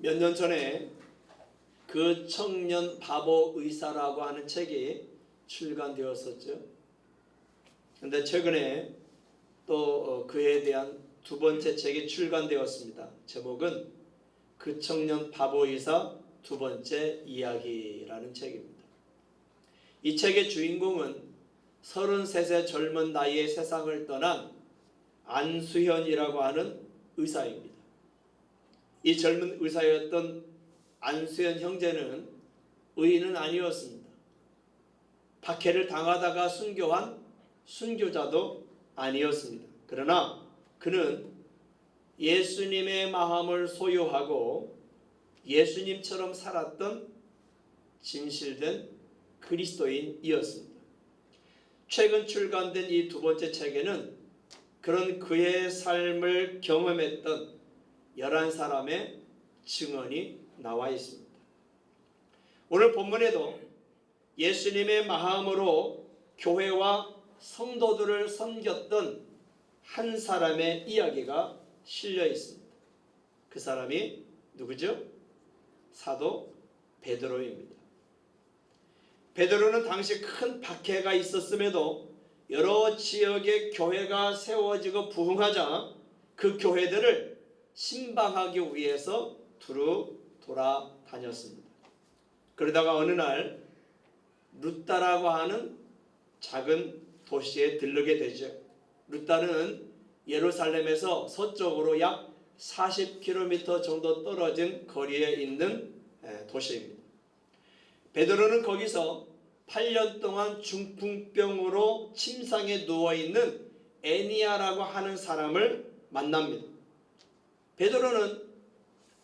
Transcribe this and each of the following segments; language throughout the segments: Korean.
몇 년 전에 그 청년 바보 의사라고 하는 책이 출간되었었죠. 그런데 최근에 또 그에 대한 두 번째 책이 출간되었습니다. 제목은 그 청년 바보 의사 두 번째 이야기라는 책입니다. 이 책의 주인공은 33세 젊은 나이에 세상을 떠난 안수현이라고 하는 의사입니다. 이 젊은 의사였던 안수현 형제는 의인은 아니었습니다. 박해를 당하다가 순교한 순교자도 아니었습니다. 그러나 그는 예수님의 마음을 소유하고 예수님처럼 살았던 진실된 그리스도인이었습니다. 최근 출간된 이 두 번째 책에는 그런 그의 삶을 경험했던 11사람의 증언이 나와 있습니다. 오늘 본문에도 예수님의 마음으로 교회와 성도들을 섬겼던 한 사람의 이야기가 실려 있습니다. 그 사람이 누구죠? 사도 베드로입니다. 베드로는 당시 큰 박해가 있었음에도 여러 지역의 교회가 세워지고 부흥하자 그 교회들을 신방하기 위해서 두루 돌아다녔습니다. 그러다가 어느 날 루따라고 하는 작은 도시에 들르게 되죠. 루따는 예루살렘에서 서쪽으로 약 40km 정도 떨어진 거리에 있는 도시입니다. 베드로는 거기서 8년 동안 중풍병으로 침상에 누워있는 애니아라고 하는 사람을 만납니다. 베드로는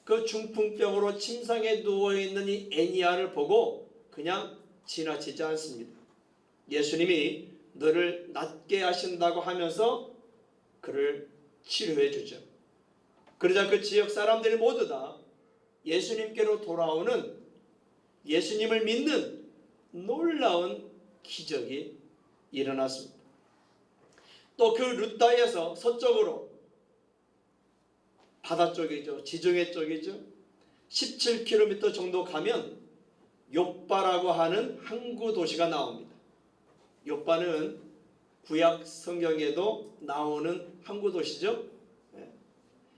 그 중풍병으로 침상에 누워있는 이 애니아를 보고 그냥 지나치지 않습니다. 예수님이 너를 낫게 하신다고 하면서 그를 치료해 주죠. 그러자 그 지역 사람들이 모두 다 예수님께로 돌아오는, 예수님을 믿는 놀라운 기적이 일어났습니다. 또 그 루따에서 서쪽으로 바다 쪽이죠. 지중해 쪽이죠. 17km 정도 가면 욥바라고 하는 항구 도시가 나옵니다. 욥바는 구약 성경에도 나오는 항구 도시죠.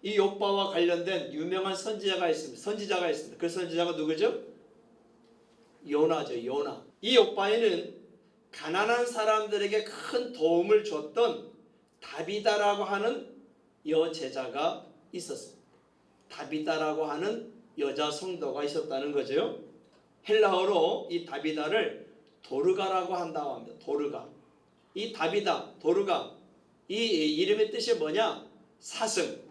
이 욥바와 관련된 유명한 선지자가 있습니다. 그 선지자가 누구죠? 요나죠. 요나. 이 욥바에는 가난한 사람들에게 큰 도움을 줬던 다비다라고 하는 여제자가 있었습니다. 다비다라고 하는 여자 성도가 있었다는 거죠. 헬라어로 이 다비다를 도르가라고 한다고 합니다. 도르가. 이 다비다, 도르가, 이 이름의 뜻이 뭐냐? 사슴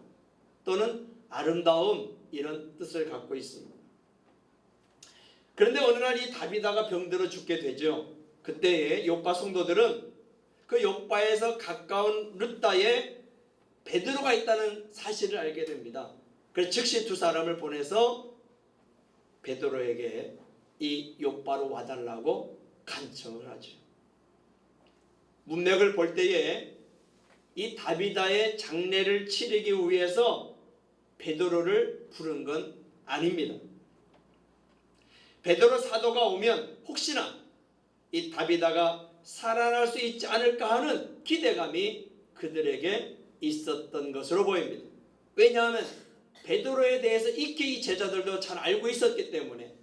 또는 아름다움, 이런 뜻을 갖고 있습니다. 그런데 어느 날 이 다비다가 병들어 죽게 되죠. 그때의 욥바 성도들은 그 욥바에서 가까운 루따에 베드로가 있다는 사실을 알게 됩니다. 그래서 즉시 두 사람을 보내서 베드로에게 이 욥바로 와달라고 간청을 하죠. 문맥을 볼 때에 이 다비다의 장례를 치르기 위해서 베드로를 부른 건 아닙니다. 베드로 사도가 오면 혹시나 이 다비다가 살아날 수 있지 않을까 하는 기대감이 그들에게 있었던 것으로 보입니다. 왜냐하면 베드로에 대해서 익히 이 제자들도 잘 알고 있었기 때문에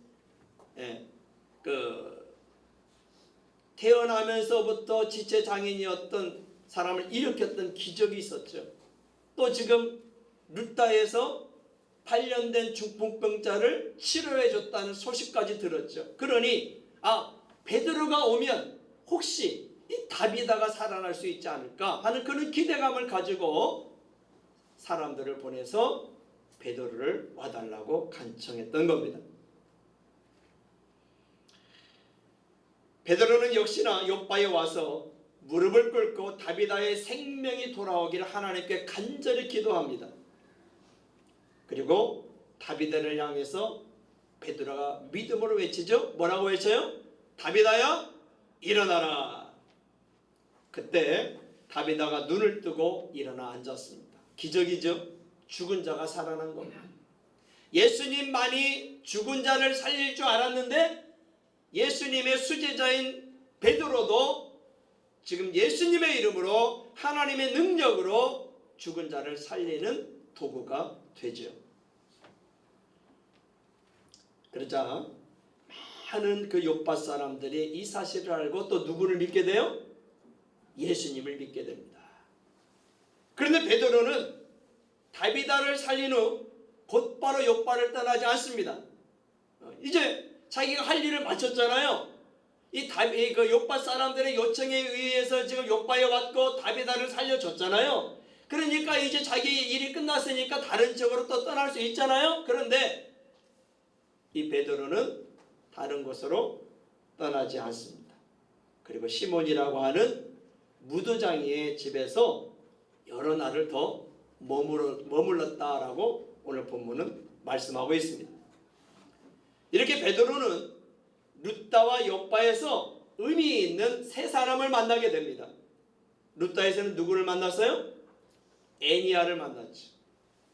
태어나면서부터 지체장애인이었던 사람을 일으켰던 기적이 있었죠. 또 지금 루따에서 8년 된 중풍병자를 치료해 줬다는 소식까지 들었죠. 그러니 베드로가 오면 혹시 이 다비다가 살아날 수 있지 않을까 하는 그런 기대감을 가지고 사람들을 보내서 베드로를 와달라고 간청했던 겁니다. 베드로는 역시나 욥바에 와서 무릎을 꿇고 다비다의 생명이 돌아오기를 하나님께 간절히 기도합니다. 그리고 다비다를 향해서 베드로가 믿음으로 외치죠. 뭐라고 외쳐요? 다비다야, 일어나라. 그때 다비다가 눈을 뜨고 일어나 앉았습니다. 기적이죠. 죽은 자가 살아난 겁니다. 예수님만이 죽은 자를 살릴 줄 알았는데 예수님의 수제자인 베드로도 지금 예수님의 이름으로 하나님의 능력으로 죽은 자를 살리는 도구가 되죠. 그러자 많은 그 요파 사람들이 이 사실을 알고 또 누구를 믿게 돼요? 예수님을 믿게 됩니다. 그런데 베드로는 다비다를 살린 후 곧바로 요파를 떠나지 않습니다. 이제 자기가 할 일을 마쳤잖아요. 그 요파 사람들의 요청에 의해서 지금 요파에 왔고 다비다를 살려줬잖아요. 그러니까 이제 자기 일이 끝났으니까 다른 쪽으로 또 떠날 수 있잖아요. 그런데 이 베드로는 다른 곳으로 떠나지 않습니다. 그리고 시몬이라고 하는 무도장이의 집에서 여러 날을 더 머물렀다라고 오늘 본문은 말씀하고 있습니다. 이렇게 베드로는 룻다와 요빠에서 의미 있는 세 사람을 만나게 됩니다. 룻다에서는 누구를 만났어요? 애니야를 만났죠.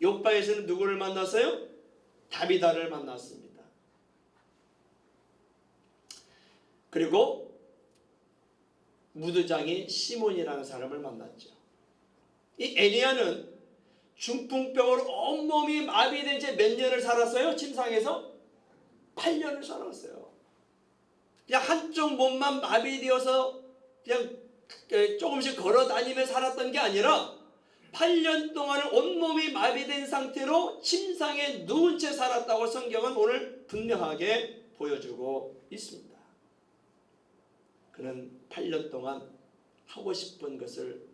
요빠에서는 누구를 만났어요? 다비다를 만났습니다. 그리고 무드장이 시몬이라는 사람을 만났죠. 이 애니야는 중풍병으로 온몸이 마비된 채 몇 년을 살았어요? 침상에서 8년을 살았어요. 그냥 한쪽 몸만 마비되어서 그냥 조금씩 걸어 다니며 살았던 게 아니라 8년 동안을 온몸이 마비된 상태로 침상에 누운 채 살았다고 성경은 오늘 분명하게 보여주고 있습니다. 그는 8년 동안 하고 싶은 것을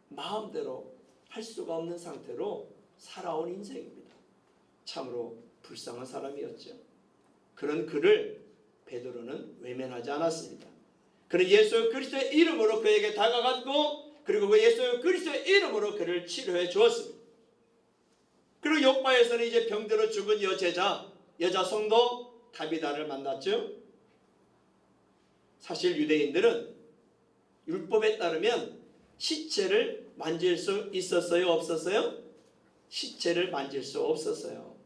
마음대로 할 수가 없는 상태로 살아온 인생입니다. 참으로 불쌍한 사람이었죠. 그런 그를 베드로는 외면하지 않았습니다. 그는 예수 그리스도의 이름으로 그에게 다가갔고 그리고 그 예수 그리스도의 이름으로 그를 치료해 주었습니다. 그리고 요파에서는 이제 병들어 죽은 여자 성도 다비다를 만났죠. 사실 유대인들은 율법에 따르면 시체를 만질 수 있었어요? 없었어요? 시체를 만질 수 없었어요.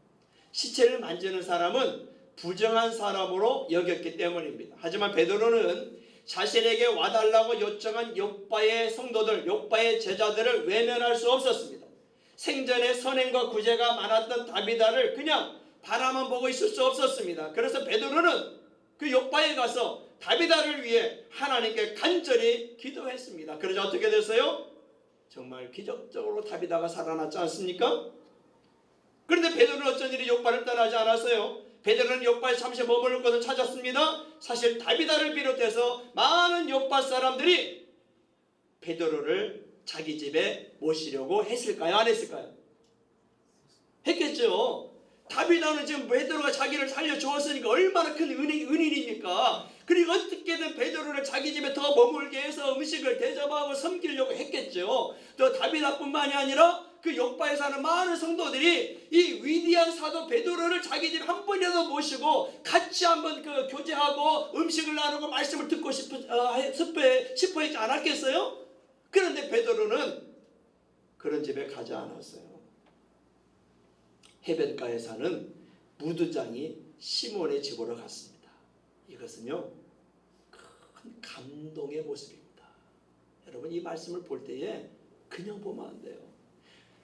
시체를 만지는 사람은 부정한 사람으로 여겼기 때문입니다. 하지만 베드로는 자신에게 와달라고 요청한 요빠의 성도들, 요빠의 제자들을 외면할 수 없었습니다. 생전에 선행과 구제가 많았던 다비다를 그냥 바라만 보고 있을 수 없었습니다. 그래서 베드로는 그 요빠에 가서 다비다를 위해 하나님께 간절히 기도했습니다. 그러자 어떻게 됐어요? 정말 기적적으로 다비다가 살아났지 않습니까? 그런데 베드로는 어쩐 일이 요빠를 떠나지 않았어요. 베드로는 요빠에 잠시 머무를 것을 찾았습니다. 사실 다비다를 비롯해서 많은 요빠 사람들이 베드로를 자기 집에 모시려고 했을까요? 안 했을까요? 했겠죠. 다비다는 지금 베드로가 자기를 살려주었으니까 얼마나 큰 은인입니까? 그리고 어떻게든 베드로를 자기 집에 더 머물게 해서 음식을 대접하고 섬기려고 했겠죠. 또 다비다뿐만이 아니라 그 요빠에 사는 많은 성도들이 이 위대한 사도 베드로를 자기 집 한 번이라도 모시고 같이 한번 그 교제하고 음식을 나누고 말씀을 듣고 싶어 했지 않았겠어요? 그런데 베드로는 그런 집에 가지 않았어요. 해변가에 사는 무드장이 시몬의 집으로 갔습니다. 이것은요 큰 감동의 모습입니다. 여러분 이 말씀을 볼 때에 그냥 보면 안 돼요.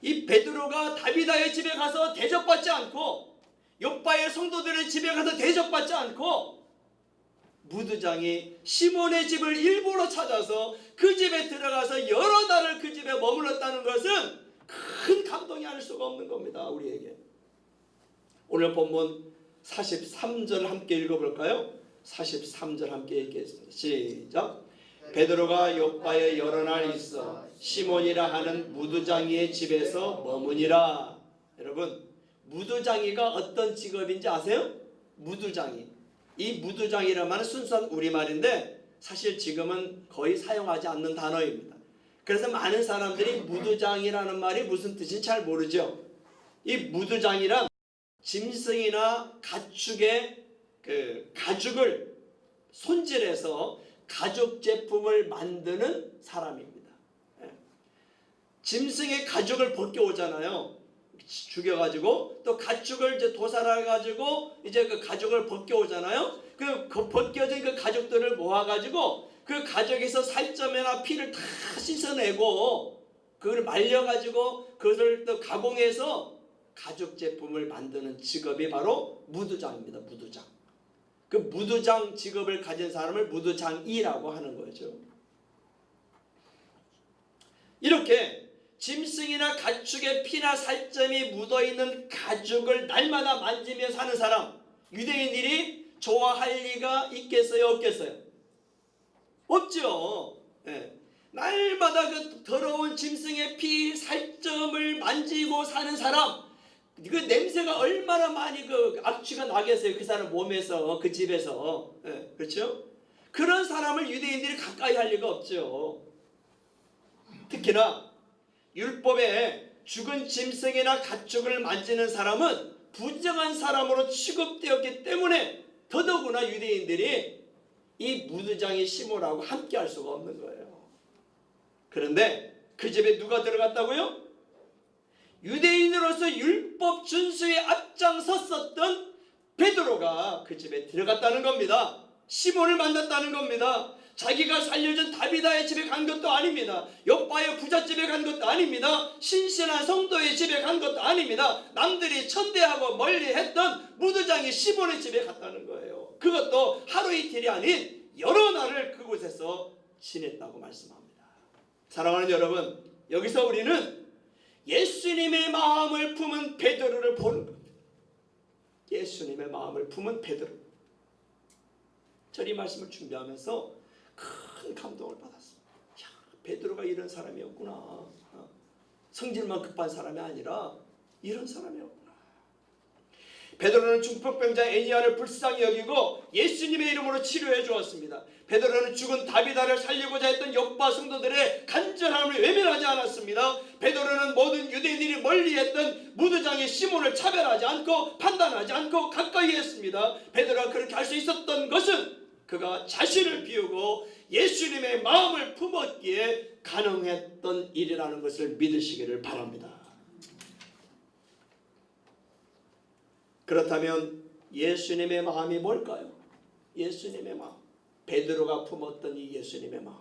이 베드로가 다비다의 집에 가서 대접받지 않고 요빠의 성도들의 집에 가서 대접받지 않고 무드장이 시몬의 집을 일부러 찾아서 그 집에 들어가서 여러 날을 그 집에 머물렀다는 것은 큰 감동이 아닐 수가 없는 겁니다. 우리에게. 오늘 본문 43절 함께 읽어볼까요? 43절 함께 읽겠습니다. 시작. 베드로가 요빠에 여러 날 있어 시몬이라 하는 무두장이의 집에서 머무니라. 여러분 무두장이가 어떤 직업인지 아세요? 무두장이. 이 무두장이란 말은 순수한 우리말인데 사실 지금은 거의 사용하지 않는 단어입니다. 그래서 많은 사람들이 무두장이라는 말이 무슨 뜻인지 잘 모르죠. 이 무두장이란 짐승이나 가축의 그 가죽을 손질해서 가죽 제품을 만드는 사람입니다. 짐승의 가죽을 벗겨오잖아요. 죽여가지고 또 가축을 이제 도살해가지고 이제 그 가죽을 벗겨오잖아요. 그 벗겨진 그 가죽들을 모아가지고 그 가죽에서 살점이나 피를 다 씻어내고 그걸 말려가지고 그것을 또 가공해서 가죽 제품을 만드는 직업이 바로 무두장입니다. 무두장. 그 무두장 직업을 가진 사람을 무두장이라고 하는 거죠. 이렇게 짐승이나 가축의 피나 살점이 묻어있는 가죽을 날마다 만지며 사는 사람, 유대인들이 좋아할 리가 있겠어요? 없겠어요? 없죠. 예. 날마다 그 더러운 짐승의 피, 살점을 만지고 사는 사람, 그 냄새가 얼마나 많이 그 악취가 나겠어요. 그 사람 몸에서, 그 집에서. 예. 그렇죠? 그런 사람을 유대인들이 가까이 할 리가 없죠. 특히나 율법에 죽은 짐승이나 가축을 만지는 사람은 부정한 사람으로 취급되었기 때문에 더더구나 유대인들이 이 무두장의 시몬하고 함께 할 수가 없는 거예요. 그런데 그 집에 누가 들어갔다고요? 유대인으로서 율법 준수에 앞장섰었던 베드로가 그 집에 들어갔다는 겁니다. 시몬을 만났다는 겁니다. 자기가 살려준 다비다의 집에 간 것도 아닙니다. 욥바의 부잣집에 간 것도 아닙니다. 신실한 성도의 집에 간 것도 아닙니다. 남들이 천대하고 멀리했던 무두장의 시몬의 집에 갔다는 거예요. 그것도 하루 이틀이 아닌 여러 날을 그곳에서 지냈다고 말씀합니다. 사랑하는 여러분, 여기서 우리는 예수님의 마음을 품은 베드로를 보는 겁니다. 예수님의 마음을 품은 베드로. 저는 이 말씀을 준비하면서 큰 감동을 받았습니다. 야, 베드로가 이런 사람이었구나. 성질만 급한 사람이 아니라 이런 사람이었구나. 베드로는 중풍병자 애니아를 불쌍히 여기고 예수님의 이름으로 치료해 주었습니다. 베드로는 죽은 다비다를 살리고자 했던 욥바 성도들의 간절함을 외면하지 않았습니다. 베드로는 모든 유대인들이 멀리했던 무두장의 시몬을 차별하지 않고 판단하지 않고 가까이 했습니다. 베드로가 그렇게 할 수 있었던 것은 그가 자신을 비우고 예수님의 마음을 품었기에 가능했던 일이라는 것을 믿으시기를 바랍니다. 그렇다면 예수님의 마음이 뭘까요? 예수님의 마음. 베드로가 품었던 이 예수님의 마음.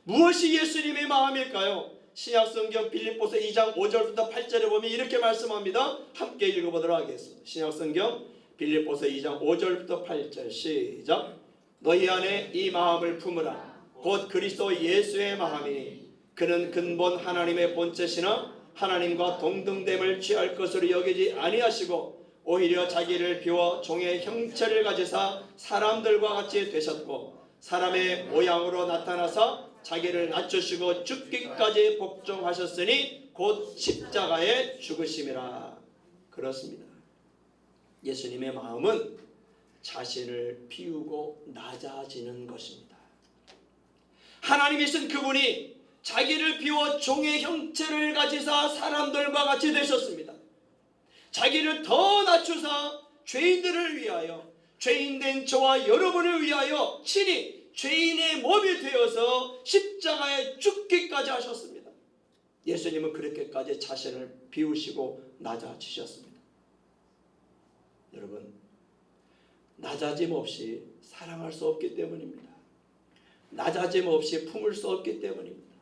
무엇이 예수님의 마음일까요? 신약성경 빌립보서 2장 5절부터 8절에 보면 이렇게 말씀합니다. 함께 읽어보도록 하겠습니다. 신약성경 빌립보서 2장 5절부터 8절 시작. 너희 안에 이 마음을 품으라. 곧 그리스도 예수의 마음이니 그는 근본 하나님의 본체시나 하나님과 동등됨을 취할 것으로 여기지 아니하시고 오히려 자기를 비워 종의 형체를 가지사 사람들과 같이 되셨고 사람의 모양으로 나타나사 자기를 낮추시고 죽기까지 복종하셨으니 곧 십자가에 죽으심이라. 그렇습니다. 예수님의 마음은 자신을 비우고 낮아지는 것입니다. 하나님이신 그분이 자기를 비워 종의 형체를 가지사 사람들과 같이 되셨습니다. 자기를 더 낮추사 죄인들을 위하여, 죄인된 저와 여러분을 위하여 친히 죄인의 몸이 되어서 십자가에 죽기까지 하셨습니다. 예수님은 그렇게까지 자신을 비우시고 낮아지셨습니다. 여러분, 낮아짐 없이 사랑할 수 없기 때문입니다. 낮아짐 없이 품을 수 없기 때문입니다.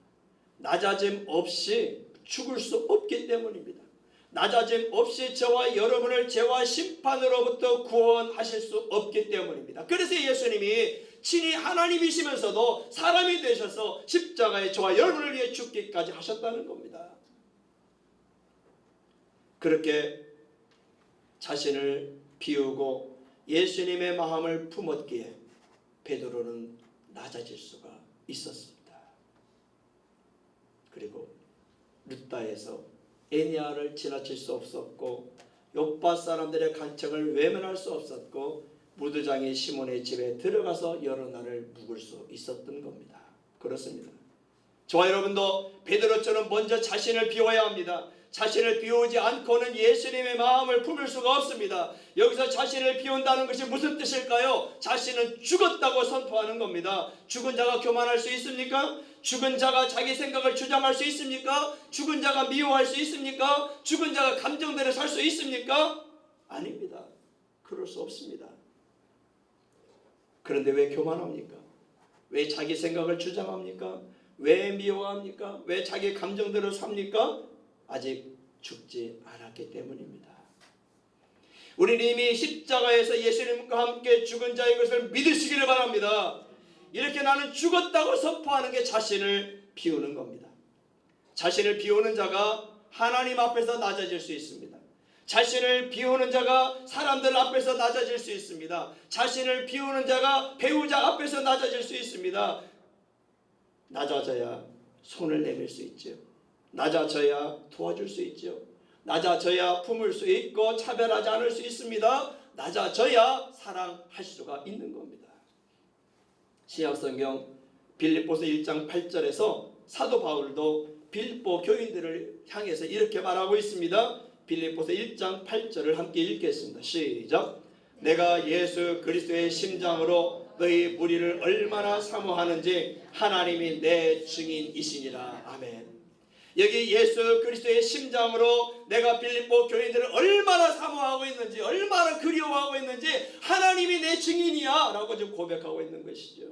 낮아짐 없이 죽을 수 없기 때문입니다. 낮아짐 없이 저와 여러분을 죄와 심판으로부터 구원하실 수 없기 때문입니다. 그래서 예수님이 친히 하나님이시면서도 사람이 되셔서 십자가에 저와 여러분을 위해 죽기까지 하셨다는 겁니다. 그렇게 자신을 비우고 예수님의 마음을 품었기에 베드로는 낮아질 수가 있었습니다. 그리고 룻다에서 애니아를 지나칠 수 없었고 욥바 사람들의 간청을 외면할 수 없었고 무두장의 시몬의 집에 들어가서 여러 날을 묵을 수 있었던 겁니다. 그렇습니다. 저와 여러분도 베드로처럼 먼저 자신을 비워야 합니다. 자신을 비우지 않고는 예수님의 마음을 품을 수가 없습니다. 여기서 자신을 비운다는 것이 무슨 뜻일까요? 자신은 죽었다고 선포하는 겁니다. 죽은 자가 교만할 수 있습니까? 죽은 자가 자기 생각을 주장할 수 있습니까? 죽은 자가 미워할 수 있습니까? 죽은 자가 감정대로 살 수 있습니까? 아닙니다. 그럴 수 없습니다. 그런데 왜 교만합니까? 왜 자기 생각을 주장합니까? 왜 미워합니까? 왜 자기 감정대로 삽니까? 아직 죽지 않았기 때문입니다. 우리는 이미 십자가에서 예수님과 함께 죽은 자의 것을 믿으시기를 바랍니다. 이렇게 나는 죽었다고 선포하는 게 자신을 비우는 겁니다. 자신을 비우는 자가 하나님 앞에서 낮아질 수 있습니다. 자신을 비우는 자가 사람들 앞에서 낮아질 수 있습니다. 자신을 비우는 자가 배우자 앞에서 낮아질 수 있습니다. 낮아져야 손을 내밀 수 있죠. 낮아져야 도와줄 수 있죠. 낮아져야 품을 수 있고 차별하지 않을 수 있습니다. 낮아져야 사랑할 수가 있는 겁니다. 신약성경 빌립보서 1장 8절에서 사도 바울도 빌립보 교인들을 향해서 이렇게 말하고 있습니다. 빌립보서 1장 8절을 함께 읽겠습니다. 시작. 내가 예수 그리스도의 심장으로 너희 무리를 얼마나 사모하는지 하나님이 내 증인이시니라. 아멘. 여기 예수 그리스도의 심장으로 내가 빌립보 교인들을 얼마나 사모하고 있는지, 얼마나 그리워하고 있는지 하나님이 내 증인이야 라고 지금 고백하고 있는 것이죠.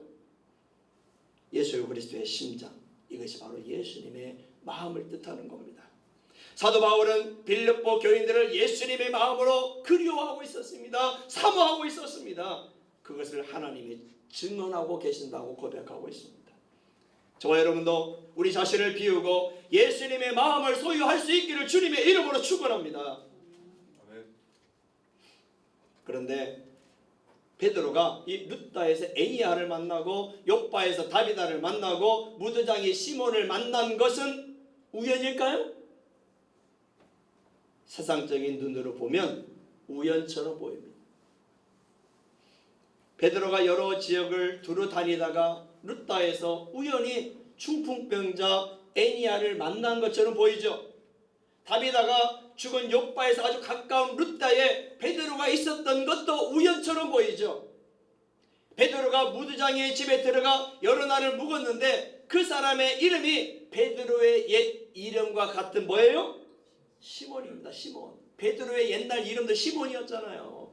예수 그리스도의 심장, 이것이 바로 예수님의 마음을 뜻하는 겁니다. 사도 바울은 빌립보 교인들을 예수님의 마음으로 그리워하고 있었습니다. 사모하고 있었습니다. 그것을 하나님이 증언하고 계신다고 고백하고 있습니다. 저와 여러분도 우리 자신을 비우고 예수님의 마음을 소유할 수 있기를 주님의 이름으로 축원합니다. 그런데 베드로가 이 룻다에서 에니야를 만나고 욥바에서 다비다를 만나고 무드장이 시몬을 만난 것은 우연일까요? 세상적인 눈으로 보면 우연처럼 보입니다. 베드로가 여러 지역을 두루 다니다가 룻다에서 우연히 중풍병자 에니야를 만난 것처럼 보이죠. 다비다가 죽은 욥바에서 아주 가까운 룻다에 베드로가 있었던 것도 우연처럼 보이죠. 베드로가 무드장이의 집에 들어가 여러 날을 묵었는데 그 사람의 이름이 베드로의 옛 이름과 같은 뭐예요? 시몬입니다. 시몬. 베드로의 옛날 이름도 시몬이었잖아요.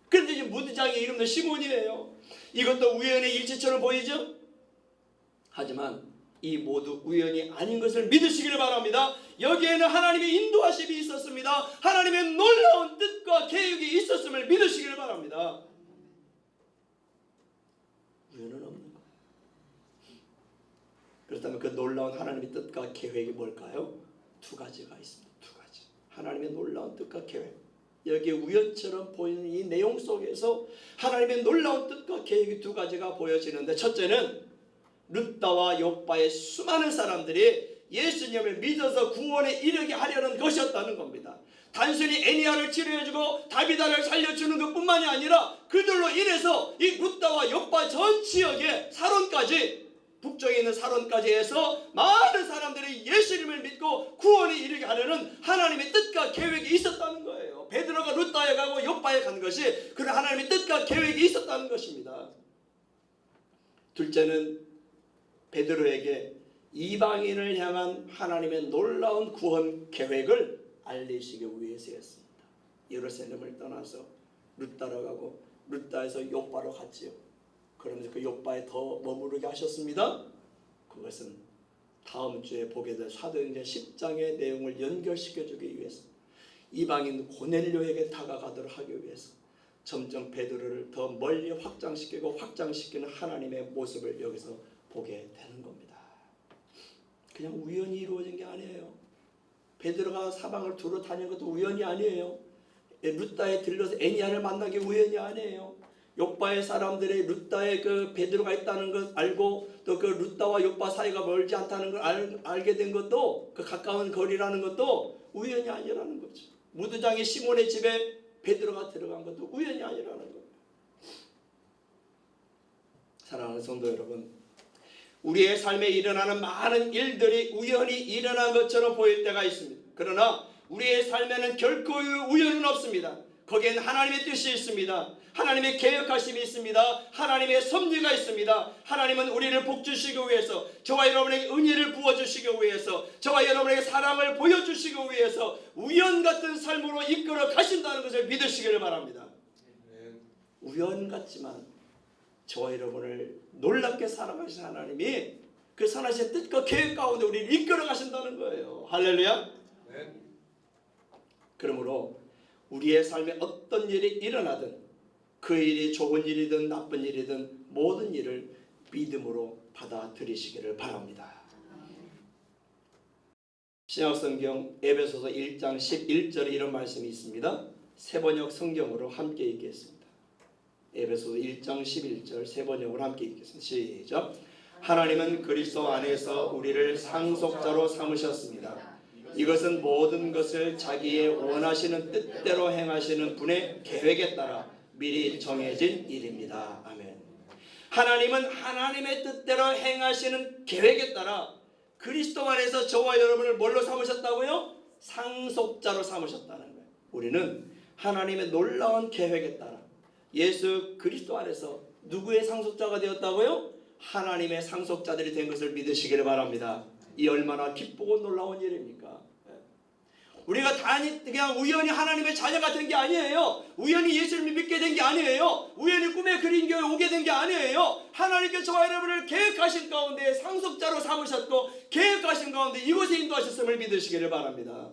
그런데 지금 무드장의 이름도 시몬이에요. 이것도 우연의 일치처럼 보이죠? 하지만 이 모두 우연이 아닌 것을 믿으시기를 바랍니다. 여기에는 하나님의 인도하심이 있었습니다. 하나님의 놀라운 뜻과 계획이 있었음을 믿으시기를 바랍니다. 우연은 없는 거예요. 그렇다면 그 놀라운 하나님의 뜻과 계획이 뭘까요? 두 가지가 있습니다. 두 가지. 하나님의 놀라운 뜻과 계획. 여기 우연처럼 보이는 이 내용 속에서 하나님의 놀라운 뜻과 계획이 두 가지가 보여지는데, 첫째는 룻다와 욥바의 수많은 사람들이 예수님을 믿어서 구원에 이르게 하려는 것이었다는 겁니다. 단순히 애니야를 치료해주고 다비다를 살려주는 것뿐만이 아니라 그들로 인해서 이 룻다와 욥바 전 지역의 사론까지, 북쪽에 있는 사론까지 해서 많은 사람들이 예수님을 믿고 구원에 이르게 하려는 하나님의 뜻과 계획이 있었다는 거예요. 베드로가 룻다에 가고 욥바에 간 것이 그런 하나님의 뜻과 계획이 있었다는 것입니다. 둘째는 베드로에게 이방인을 향한 하나님의 놀라운 구원 계획을 알리시기 위해서였습니다. 예루살렘을 떠나서 룻다로 가고 룻다에서 욥바로 갔지요. 그러면서 그 욥바에 더 머무르게 하셨습니다. 그것은 다음 주에 보게 될 사도행전 10장의 내용을 연결시켜주기 위해서, 이방인 고넬료에게 다가가도록 하기 위해서 점점 베드로를 더 멀리 확장시키는 하나님의 모습을 여기서 보게 되는 겁니다. 그냥 우연히 이루어진 게 아니에요. 베드로가 사방을 두루 다니는 것도 우연이 아니에요. 룻다에 들러서 애니야를 만난 게 우연이 아니에요. 욥바의 사람들이 룻다에 그 베드로가 있다는 걸 알고 또 그 룻다와 욥바 사이가 멀지 않다는 걸 알게 된 것도, 그 가까운 거리라는 것도 우연이 아니라는 거죠. 무드장의 시몬의 집에 베드로가 들어간 것도 우연이 아니라는 거예요. 사랑하는 성도 여러분, 우리의 삶에 일어나는 많은 일들이 우연히 일어난 것처럼 보일 때가 있습니다. 그러나 우리의 삶에는 결코 우연은 없습니다. 거기엔 하나님의 뜻이 있습니다. 하나님의 계획하심이 있습니다. 하나님의 섭리가 있습니다. 하나님은 우리를 복주시기 위해서, 저와 여러분에게 은혜를 부어주시기 위해서, 저와 여러분에게 사랑을 보여주시기 위해서 우연 같은 삶으로 이끌어 가신다는 것을 믿으시기를 바랍니다. 우연 같지만 저와 여러분을 놀랍게 사랑하신 하나님이 그 선하신 뜻과 계획 가운데 우리를 이끌어 가신다는 거예요. 할렐루야. 그러므로 우리의 삶에 어떤 일이 일어나든 그 일이 좋은 일이든 나쁜 일이든 모든 일을 믿음으로 받아들이시기를 바랍니다. 신약성경 에베소서 1장 11절에 이런 말씀이 있습니다. 새번역 성경으로 함께 읽겠습니다. 에베소서 1장 11절 새번역으로 함께 읽겠습니다. 시작. 하나님은 그리스도 안에서 우리를 상속자로 삼으셨습니다. 이것은 모든 것을 자기의 원하시는 뜻대로 행하시는 분의 계획에 따라 미리 정해진 일입니다. 아멘. 하나님은 하나님의 뜻대로 행하시는 계획에 따라 그리스도 안에서 저와 여러분을 뭘로 삼으셨다고요? 상속자로 삼으셨다는 거예요. 우리는 하나님의 놀라운 계획에 따라 예수 그리스도 안에서 누구의 상속자가 되었다고요? 하나님의 상속자들이 된 것을 믿으시기를 바랍니다. 이 얼마나 기쁘고 놀라운 일입니까? 우리가 단히 그냥 우연히 하나님의 자녀가 된 게 아니에요. 우연히 예수를 믿게 된 게 아니에요. 우연히 꿈에 그린 교회 오게 된 게 아니에요. 하나님께서 저와 여러분을 계획하신 가운데 상속자로 삼으셨고 계획하신 가운데 이곳에 인도하셨음을 믿으시기를 바랍니다.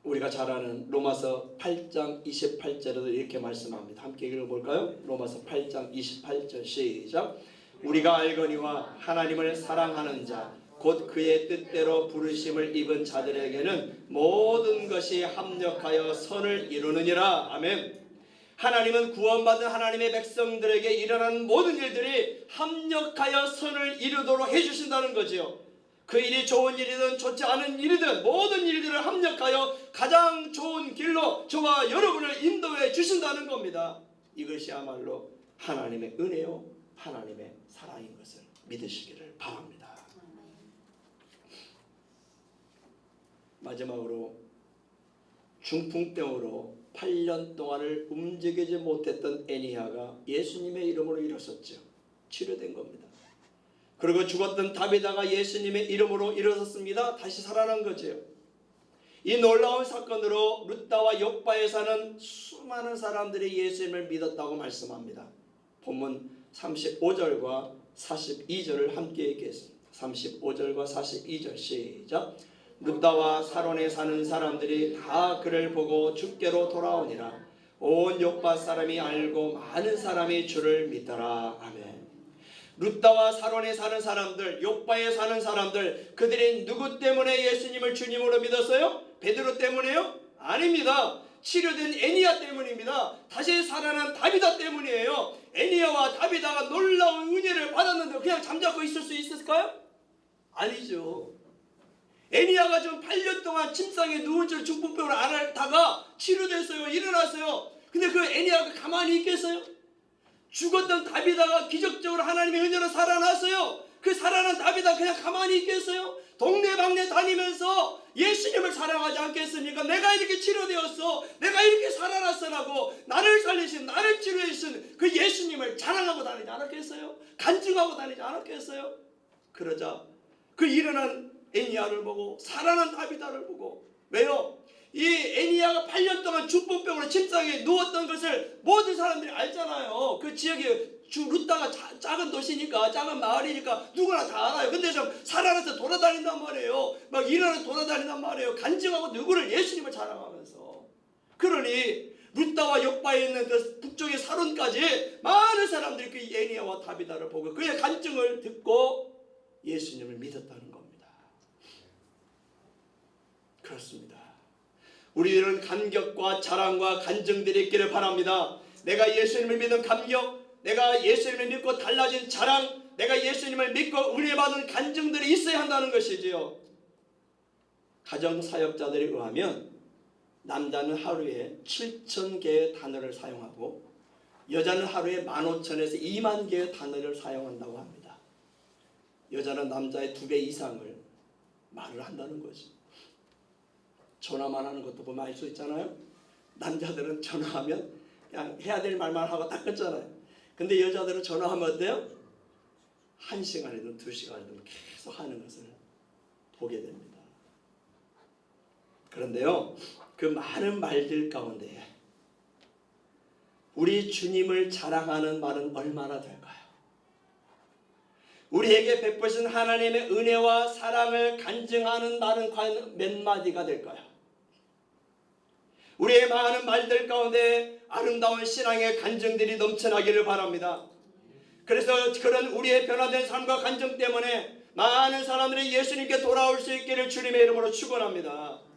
우리가 잘 아는 로마서 8장 28절에도 이렇게 말씀합니다. 함께 읽어볼까요? 로마서 8장 28절 시작. 우리가 알거니와 하나님을 사랑하는 자 곧 그의 뜻대로 부르심을 입은 자들에게는 모든 것이 합력하여 선을 이루느니라. 아멘. 하나님은 구원받은 하나님의 백성들에게 일어나는 모든 일들이 합력하여 선을 이루도록 해주신다는 거지요. 그 일이 좋은 일이든 좋지 않은 일이든 모든 일들을 합력하여 가장 좋은 길로 저와 여러분을 인도해 주신다는 겁니다. 이것이야말로 하나님의 은혜요 하나님의 사랑인 것을 믿으시기를 바랍니다. 마지막으로 중풍병으로 8년 동안을 움직이지 못했던 애니야가 예수님의 이름으로 일어섰죠. 치료된 겁니다. 그리고 죽었던 다비다가 예수님의 이름으로 일어섰습니다. 다시 살아난 거죠. 이 놀라운 사건으로 룻다와 욥바에 사는 수많은 사람들이 예수님을 믿었다고 말씀합니다. 본문 35절과 42절을 함께 읽겠습니다. 35절과 42절 시작. 룻다와 사론에 사는 사람들이 다 그를 보고 주께로 돌아오니라. 온 욥바 사람이 알고 많은 사람이 주를 믿더라. 아멘. 룻다와 사론에 사는 사람들, 욥바에 사는 사람들, 그들이 누구 때문에 예수님을 주님으로 믿었어요? 베드로 때문에요? 아닙니다. 치료된 애니야 때문입니다. 다시 살아난 다비다 때문이에요. 애니야와 다비다가 놀라운 은혜를 받았는데 그냥 잠자코 있을 수 있을까요? 아니죠. 애니야가 지금 8년 동안 침상에 누운 채로 중풍병을 앓다가 치료됐어요. 일어났어요. 근데 그 애니야가 가만히 있겠어요? 죽었던 다비다가 기적적으로 하나님의 은혜로 살아났어요. 그 살아난 다비다 그냥 가만히 있겠어요? 동네방네 다니면서 예수님을 사랑하지 않겠습니까? 내가 이렇게 치료되었어, 내가 이렇게 살아났어라고 나를 살리신, 나를 치료해주신 그 예수님을 자랑하고 다니지 않았겠어요? 간증하고 다니지 않았겠어요? 그러자 그 일어난 애니야를 보고 살아난 다비다를 보고, 왜요? 이 애니야가 8년 동안 중풍병으로 침상에 누웠던 것을 모든 사람들이 알잖아요. 그 지역에 룻다가 작은 도시니까, 작은 마을이니까 누구나 다 알아요. 근데 좀 살아나서 돌아다닌단 말이에요. 막 일어나서 돌아다닌단 말이에요. 간증하고 누구를? 예수님을 자랑하면서. 그러니 룻다와 욥바에 있는 그 북쪽의 사론까지 많은 사람들이 그 애니야와 다비다를 보고 그의 간증을 듣고 예수님을 믿었다는 겁니다. 그렇습니다. 우리들은 감격과 자랑과 간증들이 있기를 바랍니다. 내가 예수님을 믿는 감격, 내가 예수님을 믿고 달라진 자랑, 내가 예수님을 믿고 은혜 받은 간증들이 있어야 한다는 것이지요. 가정사역자들에 의하면 남자는 하루에 7,000개의 단어를 사용하고 여자는 하루에 15,000에서 2만 개의 단어를 사용한다고 합니다. 여자는 남자의 2배 이상을 말을 한다는 거지. 전화만 하는 것도 보면 알 수 있잖아요. 남자들은 전화하면 그냥 해야 될 말만 하고 딱 끊잖아요. 근데 여자들은 전화하면 어때요? 1시간이든 2시간이든 계속 하는 것을 보게 됩니다. 그런데요, 그 많은 말들 가운데 우리 주님을 자랑하는 말은 얼마나 될까요? 우리에게 베푸신 하나님의 은혜와 사랑을 간증하는 말은 과연 몇 마디가 될까요? 우리의 많은 말들 가운데 아름다운 신앙의 간증들이 넘쳐나기를 바랍니다. 그래서 그런 우리의 변화된 삶과 간증 때문에 많은 사람들이 예수님께 돌아올 수 있기를 주님의 이름으로 축원합니다.